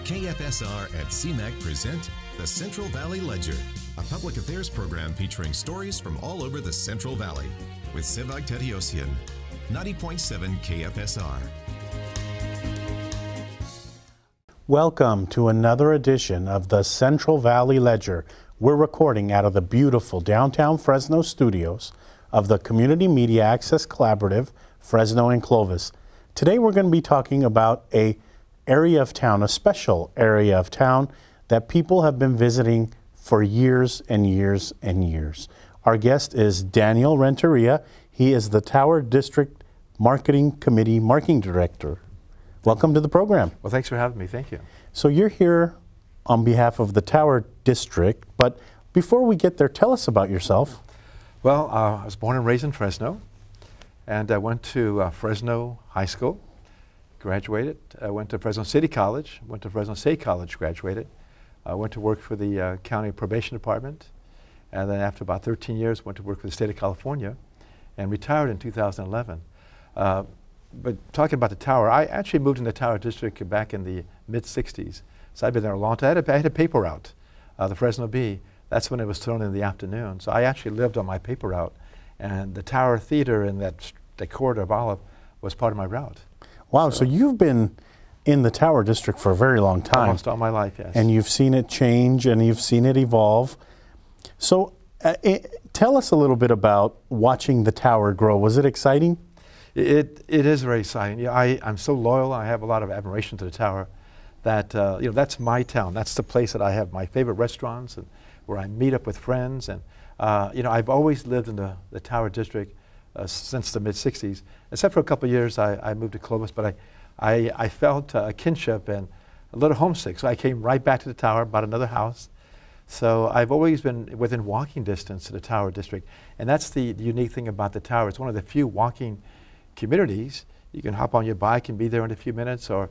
KFSR and CMAC present the Central Valley Ledger, a public affairs program featuring stories from all over the Central Valley with Sevag Tateosian, 90.7 KFSR. Welcome to another edition of the Central Valley Ledger. We're recording out of the beautiful downtown Fresno studios of the Community Media Access Collaborative, Fresno and Clovis. Today we're going to be talking about a area of town, a special area of town that people have been visiting for years and years and years. Our guest is Daniel Renteria. He is the Tower District Marketing Committee Marketing Director. Welcome to the program. Well, thanks for having me. Thank you. So you're here on behalf of the Tower District, but before we get there, tell us about yourself. Well, I was born and raised in Fresno, and I went to Fresno High School, graduated. I went to Fresno City College, went to Fresno State College, graduated. I went to work for the County Probation Department, and then after about 13 years, went to work for the state of California, and retired in 2011. But talking about the Tower, I actually moved in the Tower District back in the mid-'60s. So I've been there a long time. I had a paper route, the Fresno Bee. That's when it was thrown in the afternoon. So I actually lived on my paper route, and the Tower Theater in that corridor of Olive was part of my route. Wow, so you've been in the Tower District for a very long time. Almost all my life, yes. And you've seen it change and you've seen it evolve. So tell us a little bit about watching the Tower grow. Was it exciting? It is very exciting. Yeah, I'm so loyal. I have a lot of admiration to the Tower. That that's my town. That's the place that I have my favorite restaurants and where I meet up with friends. And I've always lived in the Tower District since the mid-'60s, except for a couple of years I moved to Clovis. But I felt a kinship and a little homesick, so I came right back to the Tower, bought another house. So I've always been within walking distance to the Tower District, and that's the unique thing about the Tower. It's one of the few walking communities. You can hop on your bike and be there in a few minutes, or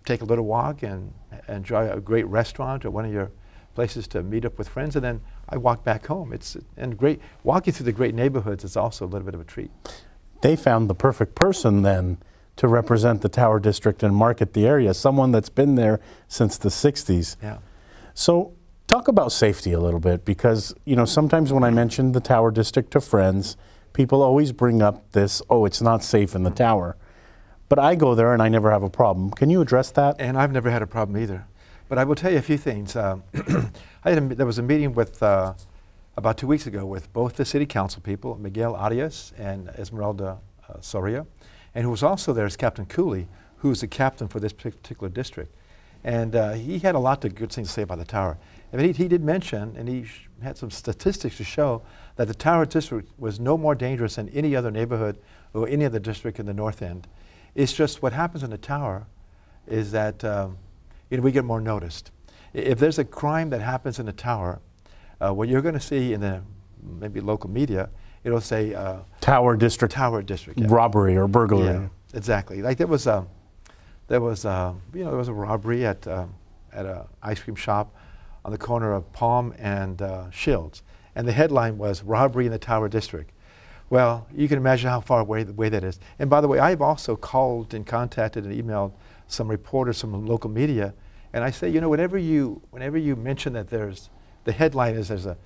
take a little walk and enjoy a great restaurant or one of your places to meet up with friends, and then I walk back home. And great walking through the great neighborhoods is also a little bit of a treat. They found the perfect person then to represent the Tower District and market the area, someone that's been there since the 60s. Yeah. So talk about safety a little bit, because sometimes when I mention the Tower District to friends, people always bring up this, oh, it's not safe in the Tower. But I go there and I never have a problem. Can you address that? And I've never had a problem either. But I will tell you a few things. There was a meeting with, about 2 weeks ago, with both the city council people, Miguel Arias and Esmeralda Soria, and who was also there is Captain Cooley, who's the captain for this particular district. And he had a lot of good things to say about the Tower. I mean, he did mention, and he had some statistics to show, that the Tower District was no more dangerous than any other neighborhood or any other district in the North End. It's just what happens in the Tower is that we get more noticed. If there's a crime that happens in the Tower, what you're going to see in the maybe local media, it'll say Tower District. Tower District. Yeah. Robbery or burglary. Yeah, exactly. Like there was a robbery at an ice cream shop on the corner of Palm and Shields, and the headline was "Robbery in the Tower District." Well, you can imagine how far away that is. And by the way, I've also called and contacted and emailed some reporters from local media, and I say, whenever you mention that the headline is there's a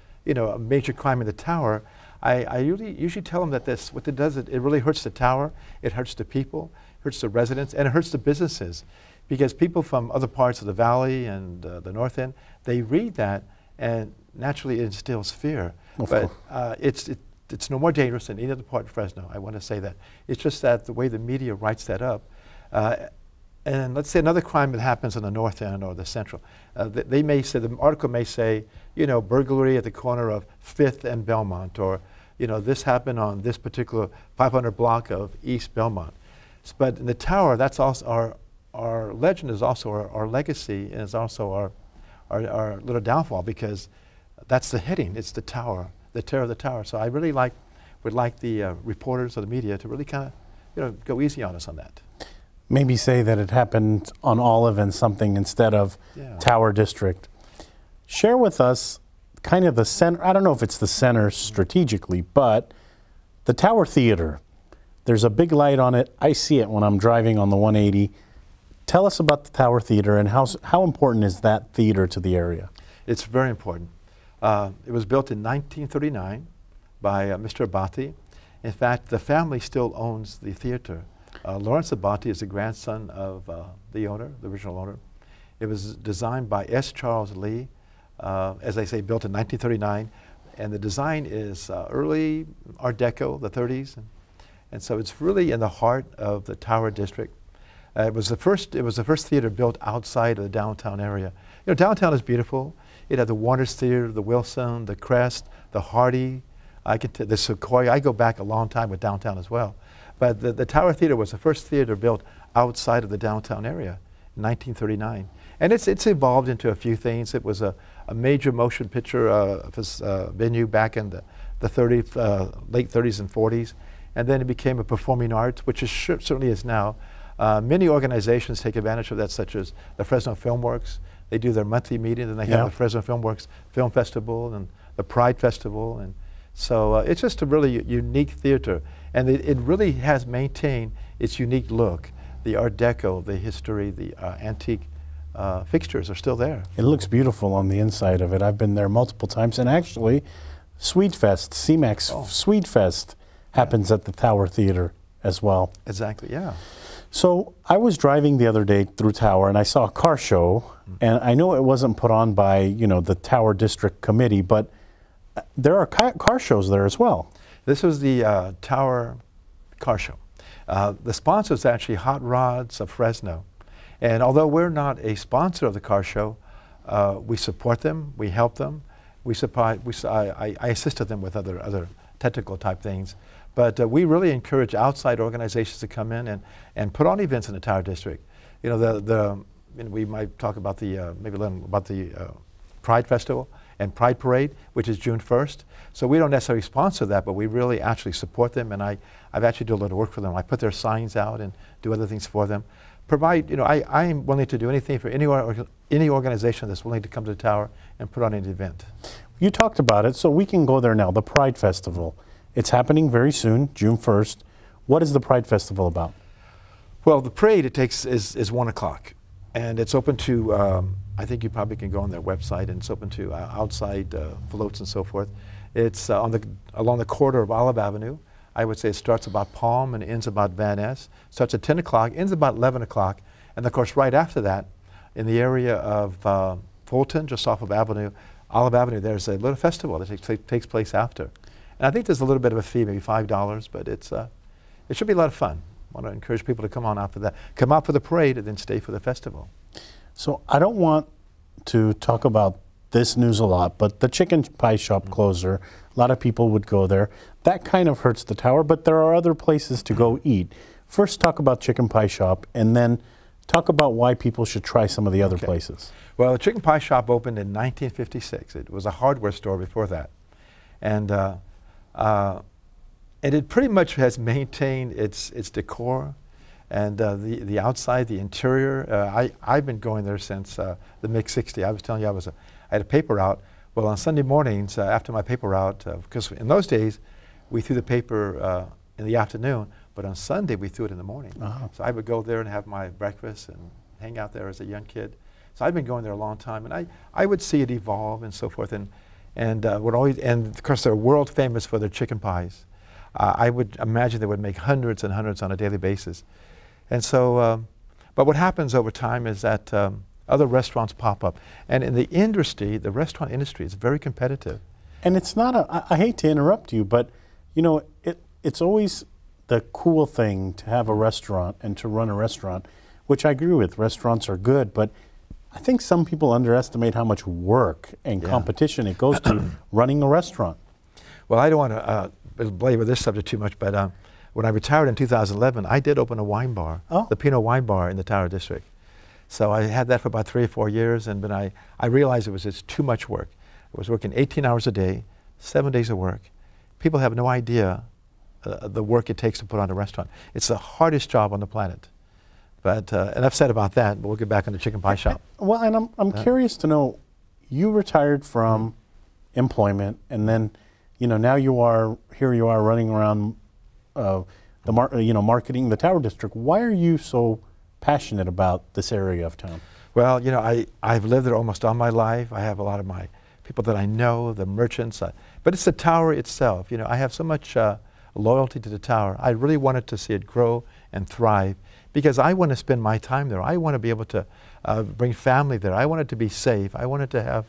major crime in the Tower, I usually tell them that what it does, it really hurts the Tower, it hurts the people, hurts the residents, and it hurts the businesses, because people from other parts of the valley and the North End, they read that, and naturally it instills fear. But it's no more dangerous than any other part of Fresno. I want to say that. It's just that the way the media writes that up. And let's say another crime that happens in the North End or the Central. They may say, the article may say, burglary at the corner of 5th and Belmont, or, this happened on this particular 500 block of East Belmont. But in the Tower, that's also our legend is also our legacy, and is also our little downfall, because that's the heading. It's the Tower. The terror of the Tower. So I really would like the reporters or the media to really kind of, go easy on us on that. Maybe say that it happened on Olive and something instead of Tower District. Share with us kind of the center, I don't know if it's the center strategically, but the Tower Theater. There's a big light on it. I see it when I'm driving on the 180. Tell us about the Tower Theater and how important is that theater to the area? It's very important. It was built in 1939 by Mr. Abati. In fact, the family still owns the theater. Lawrence Abati is the grandson of the owner, the original owner. It was designed by S. Charles Lee, as I say, built in 1939. And the design is early Art Deco, the 30s. And so it's really in the heart of the Tower District. It was the first theater built outside of the downtown area. You know, downtown is beautiful. It had the Warner's Theater, the Wilson, the Crest, the Hardy, the Sequoia. I go back a long time with downtown as well. But the Tower Theater was the first theater built outside of the downtown area in 1939. And it's evolved into a few things. It was a major motion picture venue back in the late 30s and 40s. And then it became a performing arts, which it certainly is now. Many organizations take advantage of that, such as the Fresno Film Works. They do their monthly meeting, and they have the Fresno Film Works Film Festival and the Pride Festival. And so it's just a really unique theater. And it really has maintained its unique look. The Art Deco, the history, the antique fixtures are still there. It looks beautiful on the inside of it. I've been there multiple times. And actually, Swedefest, CMAC's Swedefest happens at the Tower Theater as well. Exactly, yeah. So I was driving the other day through Tower and I saw a car show, and I know it wasn't put on by, you know, the Tower District Committee, but there are car shows there as well. This was the Tower Car Show. The sponsor is actually Hot Rods of Fresno. And although we're not a sponsor of the car show, we support them, we help them, I assisted them with other technical type things. But we really encourage outside organizations to come in and put on events in the Tower District. You know, we might talk about the Pride Festival and Pride Parade, which is June 1st. So we don't necessarily sponsor that, but we really actually support them, and I've actually done a lot of work for them. I put their signs out and do other things for them. Provide, you know, I'm willing to do anything for any organization that's willing to come to the Tower and put on an event. You talked about it, so we can go there now, the Pride Festival. It's happening very soon, June 1st. What is the Pride Festival about? Well, the parade is 1 o'clock, and it's open to, I think you probably can go on their website, and it's open to outside floats and so forth. It's along the corridor of Olive Avenue. I would say it starts about Palm and ends about Van Ness. Starts at 10 o'clock, ends about 11 o'clock, and of course right after that, in the area of Fulton, just off of Olive Avenue, there's a little festival that takes place after. And I think there's a little bit of a fee, maybe $5, but it should be a lot of fun. I want to encourage people to come on out for that. Come out for the parade and then stay for the festival. So I don't want to talk about this news a lot, but the chicken pie shop closure, a lot of people would go there. That kind of hurts the Tower, but there are other places to go eat. First, talk about chicken pie shop, and then talk about why people should try some of the other places. Well, the chicken pie shop opened in 1956. It was a hardware store before that. And it pretty much has maintained its decor and the outside, the interior. I've been going there since the mid-'60s. I was telling you I had a paper route. Well, on Sunday mornings after my paper route, because in those days we threw the paper in the afternoon, but on Sunday we threw it in the morning. So I would go there and have my breakfast and hang out there as a young kid. So I've been going there a long time, and I would see it evolve and so forth, and of course they're world famous for their chicken pies. I would imagine they would make hundreds and hundreds on a daily basis. And so, but what happens over time is that other restaurants pop up. And in the industry, the restaurant industry is very competitive. And it's not I hate to interrupt you, but you know, it's always the cool thing to have a restaurant and to run a restaurant, which I agree with. Restaurants are good, but I think some people underestimate how much work and competition it goes to running a restaurant. Well, I don't want to belabor this subject too much, but when I retired in 2011, I did open a wine bar, the Pinot Wine Bar in the Tower District. So I had that for about 3 or 4 years, and then I realized it was just too much work. I was working 18 hours a day, 7 days of work. People have no idea the work it takes to put on a restaurant. It's the hardest job on the planet. But enough said about that, but we'll get back on the chicken pie shop. Well, and I'm curious to know, you retired from employment, and then, you know, now you are running around marketing the Tower District. Why are you so passionate about this area of town? Well, you know, I've lived there almost all my life. I have a lot of my people that I know, the merchants, but it's the tower itself. You know, I have so much loyalty to the tower. I really wanted to see it grow and thrive because I want to spend my time there. I want to be able to bring family there. I want it to be safe. I want it to have,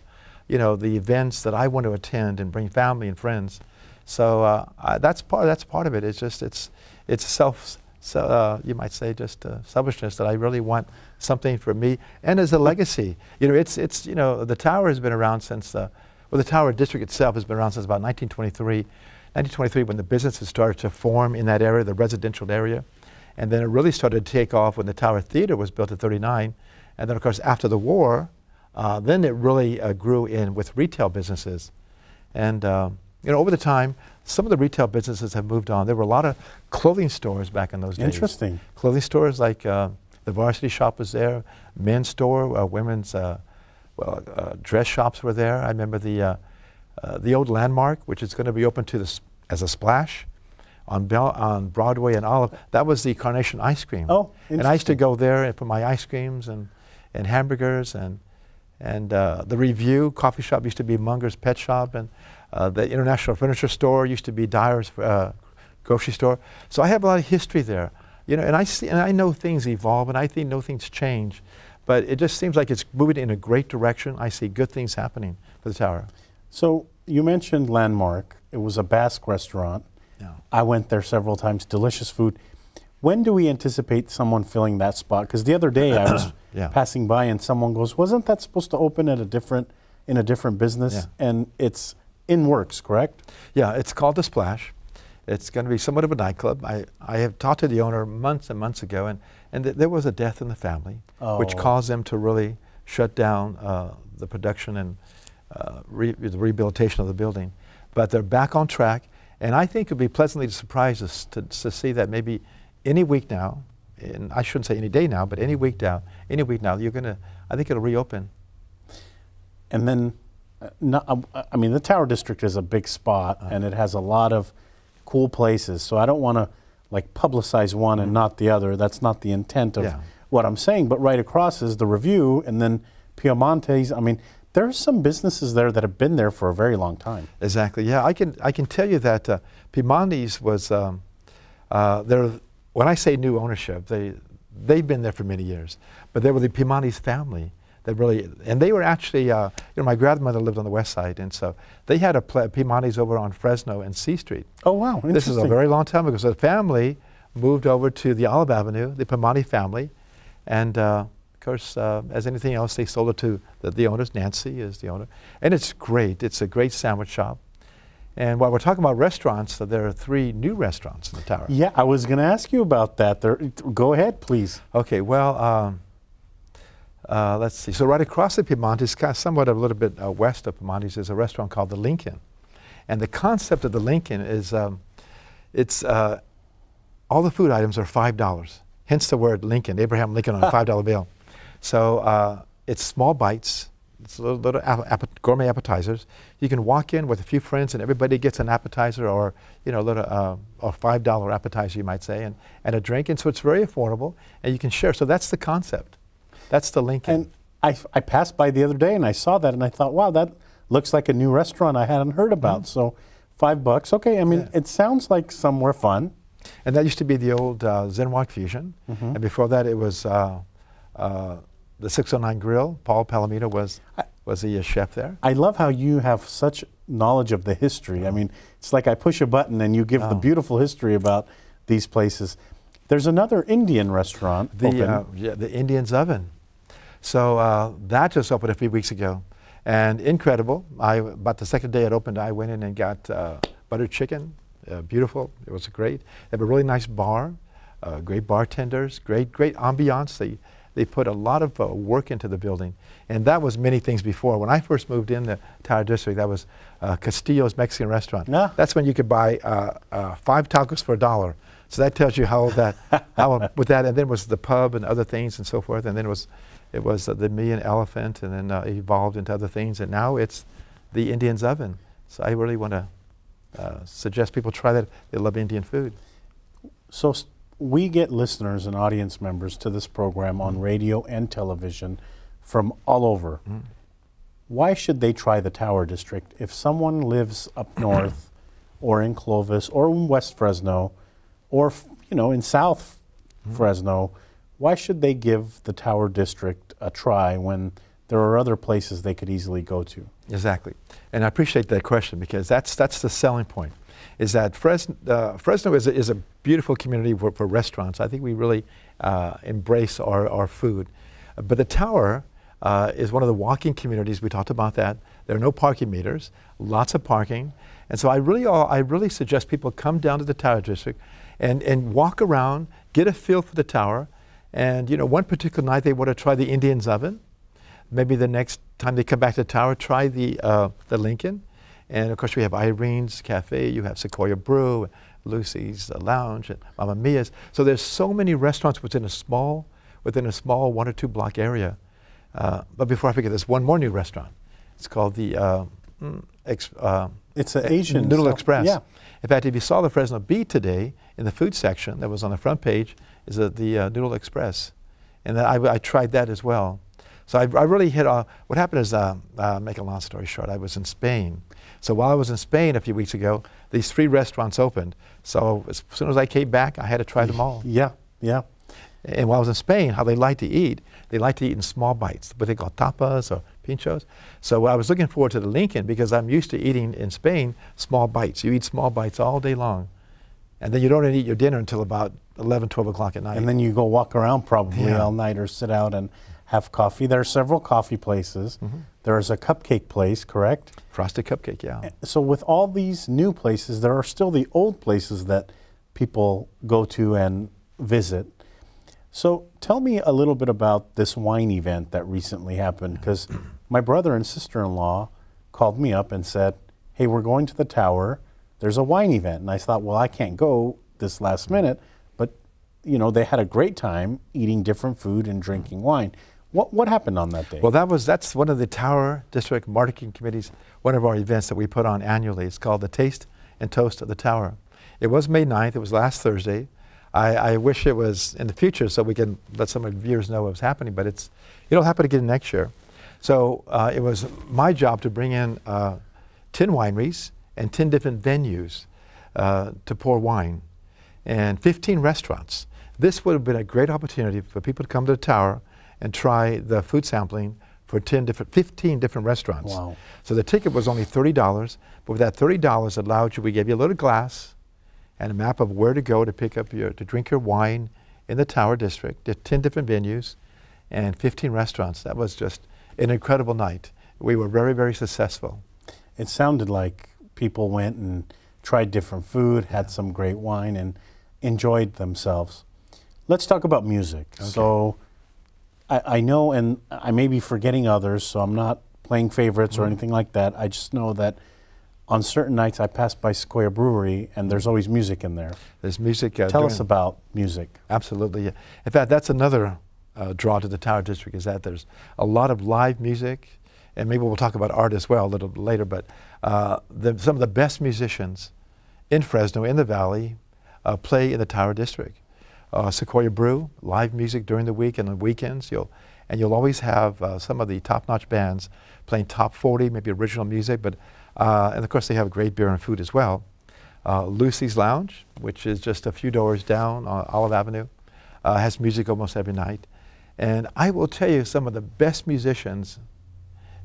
you know, the events that I want to attend and bring family and friends. So that's part of it. It's just it's you might say just selfishness that I really want something for me and as a legacy. You know, it's you know, the tower has been around since well, the tower district itself has been around since about 1923. 1923 when the businesses started to form in that area, the residential area. And then it really started to take off when the Tower Theater was built in '39. And then, of course, after the war, then it really grew in with retail businesses. And, you know, over the time, some of the retail businesses have moved on. There were a lot of clothing stores back in those days. Interesting. Clothing stores like the Varsity Shop was there, men's store, women's dress shops were there. I remember the old Landmark, which is going to be open to as a Splash on Broadway and Olive. That was the Carnation ice cream. Oh, and I used to go there and put my ice creams and hamburgers and the Review coffee shop used to be Munger's Pet Shop, and the International Furniture Store used to be Dyer's grocery store. So I have a lot of history there, you know, and I know things evolve and I know things change, but it just seems like it's moving in a great direction. I see good things happening for the tower. So you mentioned Landmark. It was a Basque restaurant. Yeah. I went there several times. Delicious food. When do we anticipate someone filling that spot? Because the other day I was passing by and someone goes, "Wasn't that supposed to open at in a different business?" Yeah. And it's in works, correct? Yeah, it's called The Splash. It's going to be somewhat of a nightclub. I have talked to the owner months and months ago, and there was a death in the family, which caused them to really shut down the production and the rehabilitation of the building. But they're back on track, and I think it would be pleasantly surprised us to see that maybe any week now, and I shouldn't say any day now, but any week now, you're going to, I think it'll reopen. And then, I mean, the Tower District is a big spot, and it has a lot of cool places, so I don't want to like publicize one and not the other. That's not the intent of what I'm saying, but right across is the Review, and then Piemonte's. I mean, there's some businesses there that have been there for a very long time. Exactly. Yeah, I can tell you that Piemonte's was when I say new ownership, they've been there for many years, but they were the Piemonte's family that really, and they were actually, you know, my grandmother lived on the west side, and so they had a Piemonte's over on Fresno and C Street. Oh wow! Interesting. This is a very long time ago. So the family moved over to the Olive Avenue, the Piemonte family, and of course, as anything else, they sold it to the owners. Nancy is the owner, and it's great. It's a great sandwich shop. And while we're talking about restaurants, there are 3 new restaurants in the tower. Yeah, I was going to ask you about that. Go ahead, please. Okay, well, let's see. So right across the Piemonte's, kind of somewhat a little bit west of Piemonte's, is a restaurant called the Lincoln. And the concept of the Lincoln is it's all the food items are $5. Hence the word Lincoln, Abraham Lincoln on a $5 bill. So it's small bites. It's little gourmet appetizers. You can walk in with a few friends and everybody gets an appetizer or, you know, a little or $5 appetizer, you might say, and a drink. And so it's very affordable and you can share. So that's the concept. That's the Lincoln. And I passed by the other day and I saw that and I thought, wow, that looks like a new restaurant I hadn't heard about. So $5. Okay, I mean, it sounds like somewhere fun. And that used to be the old Zenwalk Fusion. And before that it was the 609 Grill. Paul Palomino was the chef there. I love how you have such knowledge of the history. I mean, it's like I push a button and you give the beautiful history about these places. There's another Indian restaurant the Indian's Oven. So that just opened a few weeks ago. And incredible. About the second day it opened, I went in and got buttered chicken. Beautiful. It was great. They have a really nice bar, great bartenders, great ambiance. They put a lot of work into the building. And that was many things before. When I first moved in the Tower District, that was Castillo's Mexican restaurant. Yeah. That's when you could buy 5 tacos for $1. So that tells you how with that, and then was the pub and other things and so forth. And then it was the Million Elephant, and then it evolved into other things. And now it's the Indian's Oven. So I really want to suggest people try that. They love Indian food. So we get listeners and audience members to this program on radio and television from all over. Why should they try the Tower District? If someone lives up north or in Clovis or in West Fresno or in South Fresno, why should they give the Tower District a try when there are other places they could easily go to? Exactly. And I appreciate that question, because that's the selling point, is that Fresno is a beautiful community for restaurants. I think we really embrace our food. But the Tower is one of the walking communities. We talked about that. There are no parking meters, lots of parking. And so I really suggest people come down to the Tower District and walk around, get a feel for the Tower. And one particular night they want to try the Indian's Oven. Maybe the next time they come back to the Tower, try the Lincoln. And of course we have Irene's Cafe, you have Sequoia Brew, Lucy's Lounge, and Mamma Mia's. So there's so many restaurants within a small 1 or 2 block area. But before I forget, there's one more new restaurant. It's called the it's an Asian Noodle Express. Yeah. In fact, if you saw the Fresno Bee today, in the food section that was on the front page, is the Noodle Express. And I tried that as well. So I really hit off. What happened is, make a long story short, I was in Spain. So while I was in Spain a few weeks ago, these 3 restaurants opened. So as soon as I came back, I had to try them all. Yeah, yeah. And while I was in Spain, how they like to eat in small bites, what they call tapas or pinchos. So I was looking forward to the Lincoln, because I'm used to eating in Spain small bites. You eat small bites all day long. And then you don't eat your dinner until about 11, 12 o'clock at night. And then you go walk around probably all night or sit out and have coffee. There are several coffee places. There is a cupcake place, correct? Frosted cupcake, yeah. So with all these new places, there are still the old places that people go to and visit. So tell me a little bit about this wine event that recently happened, because my brother and sister-in-law called me up and said, hey, we're going to the Tower. There's a wine event. And I thought, well, I can't go this last minute. But, they had a great time eating different food and drinking wine. What happened on that day? Well, that's one of the Tower District Marketing Committee's, one of our events that we put on annually. It's called the Taste and Toast of the Tower. It was May 9th. It was last Thursday. I wish it was in the future so we can let some of the viewers know what was happening, but it'll happen again next year. So it was my job to bring in 10 wineries and 10 different venues to pour wine, and 15 restaurants. This would have been a great opportunity for people to come to the Tower and try the food sampling for 15 different restaurants. Wow. So the ticket was only $30, but with that $30 allowed you, we gave you a little glass and a map of where to go to pick up to drink your wine in the Tower District. Did 10 different venues and 15 restaurants. That was just an incredible night. We were very, very successful. It sounded like people went and tried different food, had some great wine, and enjoyed themselves. Let's talk about music. Okay. So I know, and I may be forgetting others, so I'm not playing favorites or anything like that. I just know that on certain nights I pass by Sequoia Brewery and there's always music in there. There's music. Tell us about music. Absolutely. Yeah. In fact, that's another draw to the Tower District, is that there's a lot of live music, and maybe we'll talk about art as well a little bit later, but some of the best musicians in Fresno, in the Valley, play in the Tower District. Sequoia Brew, live music during the week and on weekends. You'll always have some of the top-notch bands playing top 40, maybe original music, but and of course they have great beer and food as well. Lucy's Lounge, which is just a few doors down on Olive Avenue, has music almost every night. And I will tell you, some of the best musicians,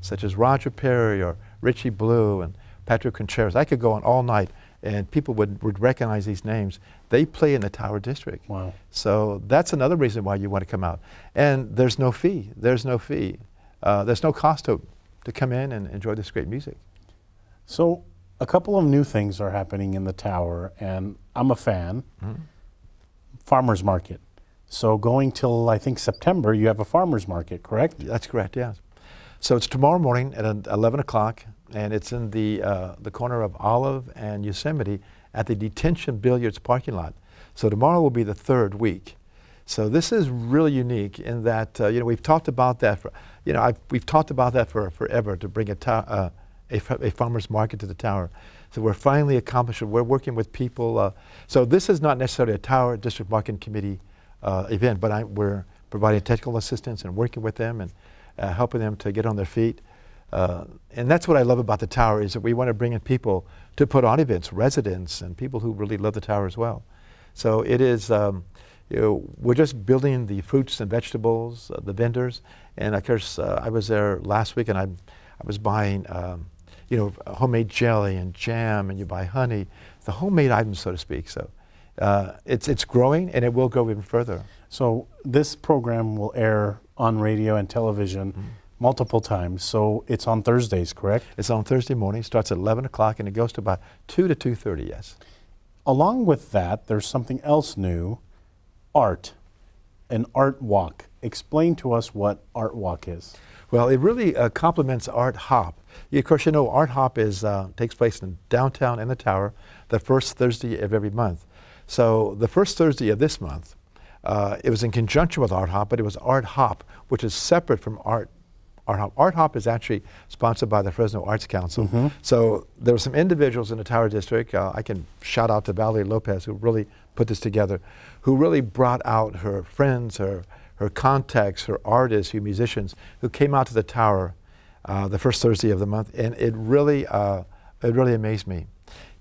such as Roger Perry or Richie Blue and Patrick Contreras, I could go on all night and people would recognize these names. They play in the Tower District. Wow. So that's another reason why you want to come out. And there's no fee. There's no fee. There's no cost to come in and enjoy this great music. So a couple of new things are happening in the Tower, and I'm a fan. Farmers Market. So going till, I think, September, you have a farmers market, correct? That's correct, yes. So it's tomorrow morning at 11 o'clock, and it's in the corner of Olive and Yosemite at the Detention Billiards parking lot. So tomorrow will be the 3rd week. So this is really unique in that, we've talked about that for, we've talked about that for forever, to bring a farmer's market to the Tower. So we're finally accomplishing. We're working with people. So this is not necessarily a Tower District Marketing Committee event, but we're providing technical assistance and working with them and helping them to get on their feet. And that's what I love about the Tower, is that we want to bring in people to put on events, residents and people who really love the Tower as well. So it is, we're just building the fruits and vegetables, the vendors. And of course, I was there last week, and I was buying, homemade jelly and jam, and you buy honey, the homemade items, so to speak. So it's growing, and it will go even further. So this program will air on radio and television multiple times. So it's on Thursdays, correct? It's on Thursday morning. Starts at 11 o'clock, and it goes to about 2 to 2:30, yes. Along with that, there's something else new, art, an art walk. Explain to us what art walk is. Well, it really complements Art Hop. Of course, you know, Art Hop takes place in downtown and the Tower the first Thursday of every month. So the first Thursday of this month, it was in conjunction with Art Hop, but it was Art Hop, which is separate from Art Hop. Art Hop is actually sponsored by the Fresno Arts Council. So there were some individuals in the Tower District. I can shout out to Valerie Lopez, who really put this together, who really brought out her friends, her contacts, her artists, her musicians, who came out to the Tower the first Thursday of the month, and it really amazed me,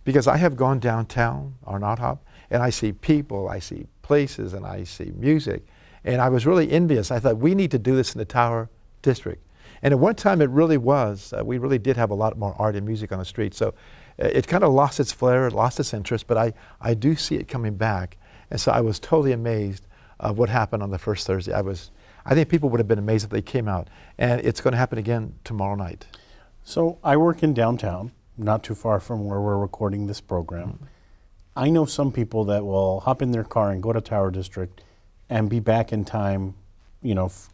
because I have gone downtown on Art Hop, and I see people, I see places, and I see music, and I was really envious. I thought, we need to do this in the Tower District. And at one time, it really was. We really did have a lot more art and music on the street. So it kind of lost its flair, it lost its interest, but I do see it coming back. And so I was totally amazed of what happened on the first Thursday. I think people would have been amazed if they came out. And it's going to happen again tomorrow night. So I work in downtown, not too far from where we're recording this program. I know some people that will hop in their car and go to Tower District and be back in time,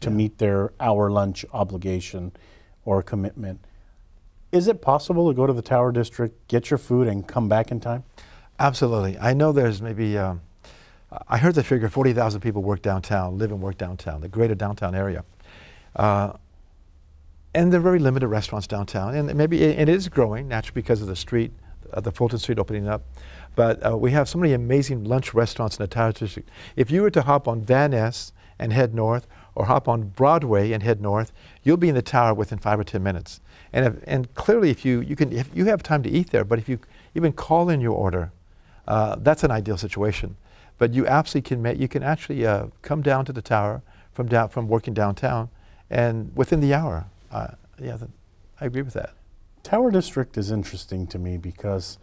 to meet their hour lunch obligation or commitment. Is it possible to go to the Tower District, get your food, and come back in time? Absolutely. I know there's maybe, I heard the figure 40,000 people work downtown, live and work downtown, the greater downtown area. And there are very limited restaurants downtown, and it is growing naturally because of the street, the Fulton Street opening up. But we have so many amazing lunch restaurants in the Tower District. If you were to hop on Van Ness and head north, or hop on Broadway and head north, you'll be in the Tower within 5 or 10 minutes. And clearly, if you have time to eat there, but if you even call in your order, that's an ideal situation. But you absolutely can actually come down to the Tower from working downtown, and within the hour. I agree with that. Tower District is interesting to me because,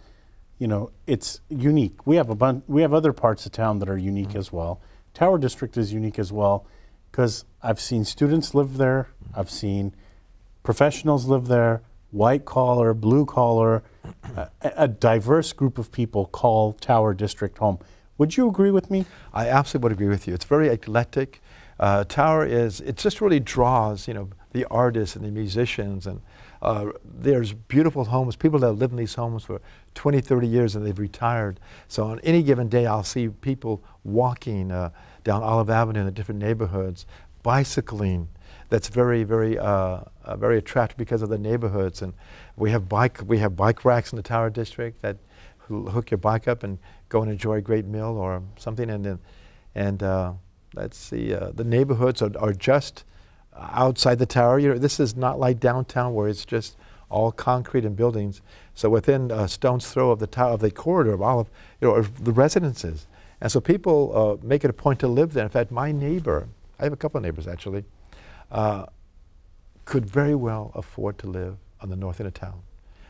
it's unique. We have other parts of town that are unique as well. Tower District is unique as well because I've seen students live there, I've seen professionals live there, white collar, blue collar, a diverse group of people call Tower District home. Would you agree with me? I absolutely would agree with you. It's very eclectic. Tower it just really draws, the artists and the musicians, and there's beautiful homes, people that have lived in these homes for 20, 30 years and they've retired. So on any given day, I'll see people walking down Olive Avenue in the different neighborhoods, bicycling. That's very, very, very attractive because of the neighborhoods. And we have bike racks in the Tower District that hook your bike up and go and enjoy a great meal or something. And let's see, the neighborhoods are just outside the Tower. This is not like downtown where it's just all concrete and buildings. So within a stone's throw of the Tower, of the corridor of Olive, are the residences. And so people make it a point to live there. In fact, my neighbor, I have a couple of neighbors actually, could very well afford to live on the north end of town,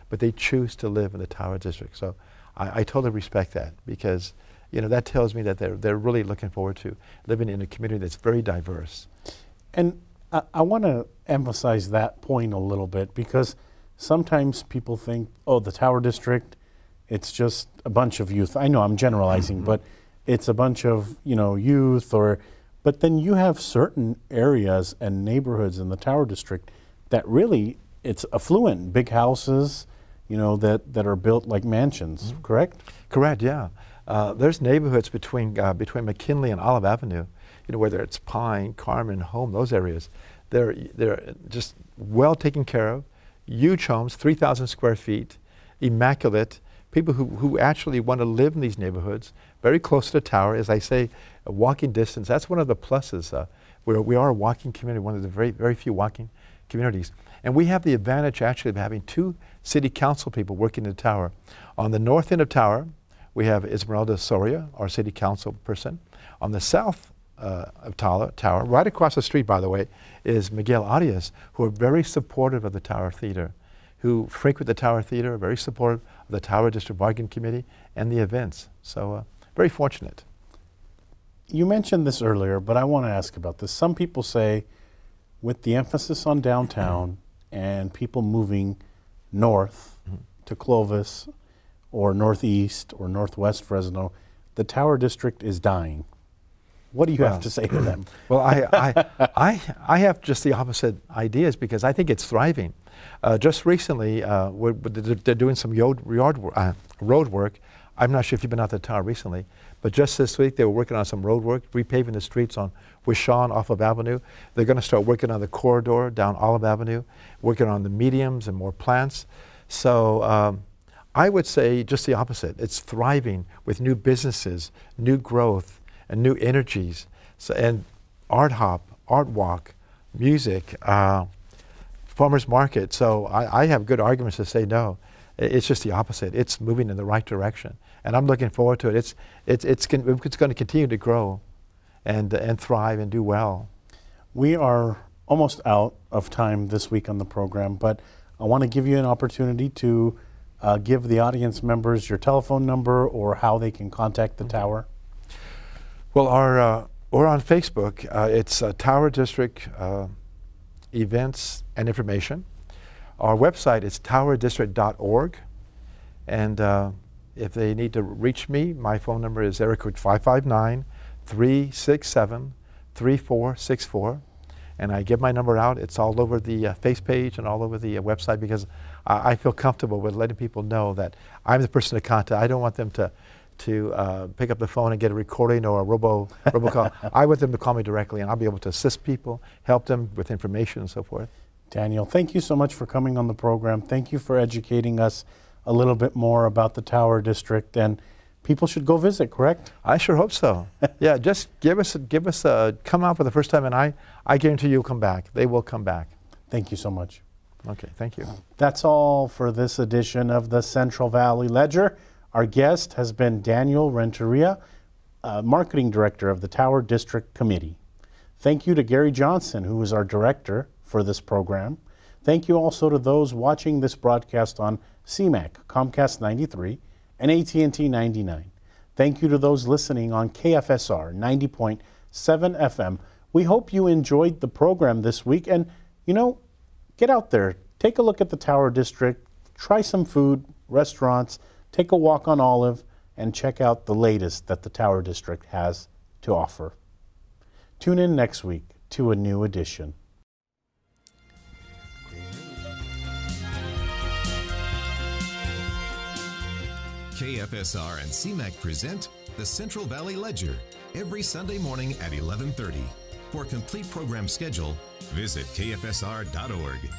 but they choose to live in the Tower District. So I totally respect that, because that tells me that they're really looking forward to living in a community that's very diverse. And I want to emphasize that point a little bit, because sometimes people think, oh, the Tower District, it's just a bunch of youth. I know I'm generalizing, but it's a bunch of youth, but then you have certain areas and neighborhoods in the Tower District that really, it's affluent, big houses, that are built like mansions, correct? Correct, yeah. There's neighborhoods between McKinley and Olive Avenue, whether it's Pine, Carmen, Home, those areas. They're just well taken care of, huge homes, 3,000 square feet, immaculate. people who actually want to live in these neighborhoods, very close to the tower. As I say, a walking distance. That's one of the pluses. We are a walking community, one of the very few walking communities. And we have the advantage actually of having 2 city council people working in the tower. On the north end of tower, we have Esmeralda Soria, our city council person. On the south of tower, right across the street, by the way, is Miguel Arias, who are very supportive of the Tower Theater, who frequent the Tower Theater, very supportive of the Tower District Bargain Committee and the events. So very fortunate. You mentioned this earlier, but I want to ask about this. Some people say, with the emphasis on downtown and people moving north to Clovis or northeast or northwest Fresno, the Tower District is dying. What do you have to say to them? Well, I have just the opposite ideas because I think it's thriving. Just recently, they're doing some road work. I'm not sure if you've been out to the tower recently, but just this week they were working on some road work, repaving the streets on Wishawn off of Avenue. They're going to start working on the corridor down Olive Avenue, working on the mediums and more plants. So I would say just the opposite. It's thriving with new businesses, new growth, and new energies. So, and art hop, art walk, music, farmers market. So I have good arguments to say no. It's just the opposite. It's moving in the right direction, and I'm looking forward to it. It's going to continue to grow, and thrive and do well. We are almost out of time this week on the program, but I want to give you an opportunity to give the audience members your telephone number or how they can contact the tower. Well, we're on Facebook. It's Tower District Events and Information. Our website is towerdistrict.org. And if they need to reach me, my phone number is area code 559-367-3464. And I give my number out. It's all over the face page and all over the website because I feel comfortable with letting people know that I'm the person to contact. I don't want them to pick up the phone and get a recording or a robocall. I want them to call me directly, and I'll be able to assist people, help them with information and so forth. Daniel, thank you so much for coming on the program. Thank you for educating us a little bit more about the Tower District, and people should go visit, correct? I sure hope so. Yeah, just give us come out for the first time, and I guarantee you'll come back. They will come back. Thank you so much. Okay, thank you. That's all for this edition of the Central Valley Ledger. Our guest has been Daniel Renteria, Marketing Director of the Tower District Committee. Thank you to Gary Johnson, who is our director for this program. Thank you also to those watching this broadcast on CMAC, Comcast 93, and AT&T 99. Thank you to those listening on KFSR 90.7 FM. We hope you enjoyed the program this week, and get out there, take a look at the Tower District, try some food, restaurants, take a walk on Olive, and check out the latest that the Tower District has to offer. Tune in next week to a new edition. KFSR and CMAC present the Central Valley Ledger every Sunday morning at 11:30. For a complete program schedule, visit kfsr.org.